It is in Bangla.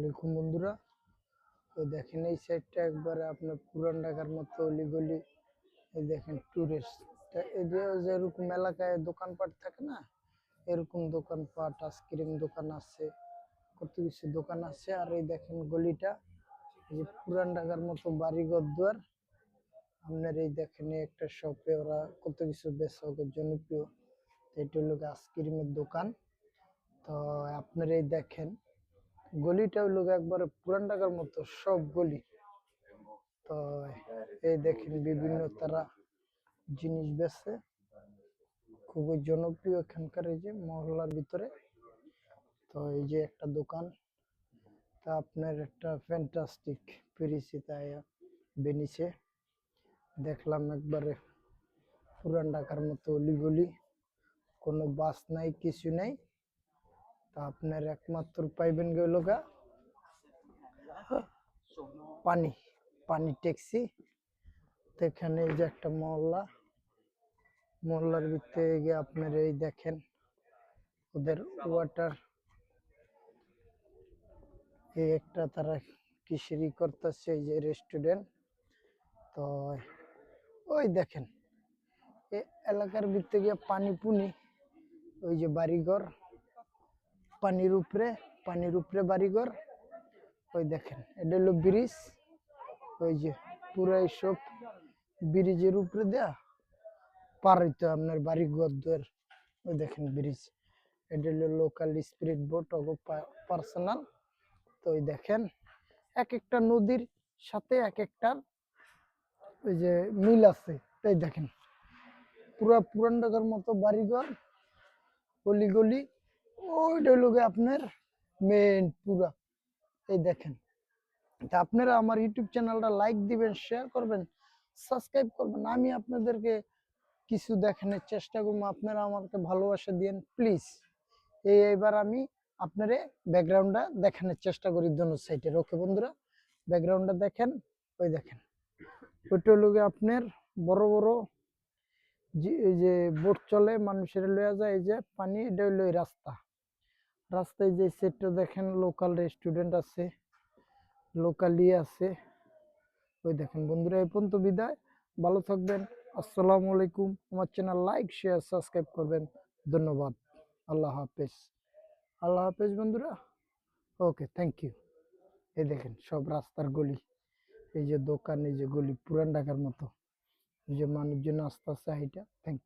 আলাইকুম বন্ধুরা। তো দেখেন এই সাইডটা একবারে আপনার পুরান ঢাকার মতো অলিগলি। এই দেখেন টুরিস্ট এই যে যেরকম এলাকায় দোকানপাট থাকে না, এরকম দোকানপাট, আইসক্রিম দোকান আছে, কত কিছু দোকান আছে। আর এই দেখেন গলিটা, এই যে পুরান ঢাকার মতো বাড়িঘর দুয়ার। আপনার এই দেখেন একটা শপে ওরা কত কিছু বেচা, জনপ্রিয়। এটা হলো আইসক্রিমের দোকান। তো আপনার এই দেখেন গলিটা হলো একবারে পুরান ঢাকার মতো সব গলি। তো এই দেখেন বিভিন্ন তারা জিনিস বেচে, খুবই জনপ্রিয় এখানকার এই যে মহল্লার ভিতরে। তো এই যে একটা দোকান, তা আপনার একটা ফ্যান্টাস্টিক পেরিসিতায়া বেনিছে দেখলাম একবারে পুরান ঢাকার মতো অলিগলি, কোনো বাস নাই, কিছু নাই। তা আপনার একমাত্র পাইবেন গেল গা পানি, পানি ট্যাক্সি। তো এখানে এই যে একটা মহল্লা, মহল্লার ভিতরে গিয়ে আপনার এই দেখেন ওদের ওয়াটার, এই একটা তারা কিসেরি করতেছে, এই যে রেস্টুরেন্ট। তো ওই দেখেন এই এলাকার ভিতরে গিয়ে পানি পুনি, ওই যে বাড়িঘর পানির উপরে, পানির উপরে বাড়িঘর। ওই দেখেন এটা হলো ব্রিজ, ওই যে পুরো সব ব্রিজের উপরে দেয়া পার হইতো আপনার বাড়িঘর দুয়ার। ওই দেখেন ব্রিজ, এটা হলো লোকাল স্পিরিট বোট পার্সোনাল। তো ওই দেখেন এক একটা নদীর সাথে এক একটা ওই যে মিল আছে। তাই দেখেন পুরা পুরান ঢাকার মতো বাড়িঘর, গলি, ওইটা হলো আপনার মেন পুরা। এই দেখেন, তা আপনারা আমার ইউটিউব চ্যানেলটা লাইক দিবেন, শেয়ার করবেন, সাবস্ক্রাইব করবেন। আমি আপনাদেরকে কিছু দেখানোর চেষ্টা করবো, আপনারা আমাকে ভালোবাসা দিয়েন প্লিজ। এইবার আমি আপনারে ব্যাকগ্রাউন্ডটা দেখানোর চেষ্টা করি দোনো সাইডের। ওকে বন্ধুরা, ব্যাকগ্রাউন্ডটা দেখেন, ওই দেখেন ওইটা হলো আপনার বড় বড় এই যে বোট চলে, মানুষের লইয়া যায়। এই যে পানি, এটা হইলো এই রাস্তা, রাস্তায় যে সেটটা দেখেন লোকাল রেস্টুরেন্ট আছে, লোকালি আছে। ওই দেখেন বন্ধুরা, এই পর্যন্ত বিদায়, ভালো থাকবেন, আসসালামু আলাইকুম। আমার চ্যানেল লাইক শেয়ার সাবস্ক্রাইব করবেন, ধন্যবাদ, আল্লাহ হাফেজ। আল্লাহ হাফেজ বন্ধুরা, ওকে, থ্যাংক ইউ। এই দেখেন সব রাস্তার গলি, এই যে দোকান, এই যে গলি পুরান ঢাকার মতো, এই যে মানুষজন আস্তে আস্তে হাইটা। Thank you.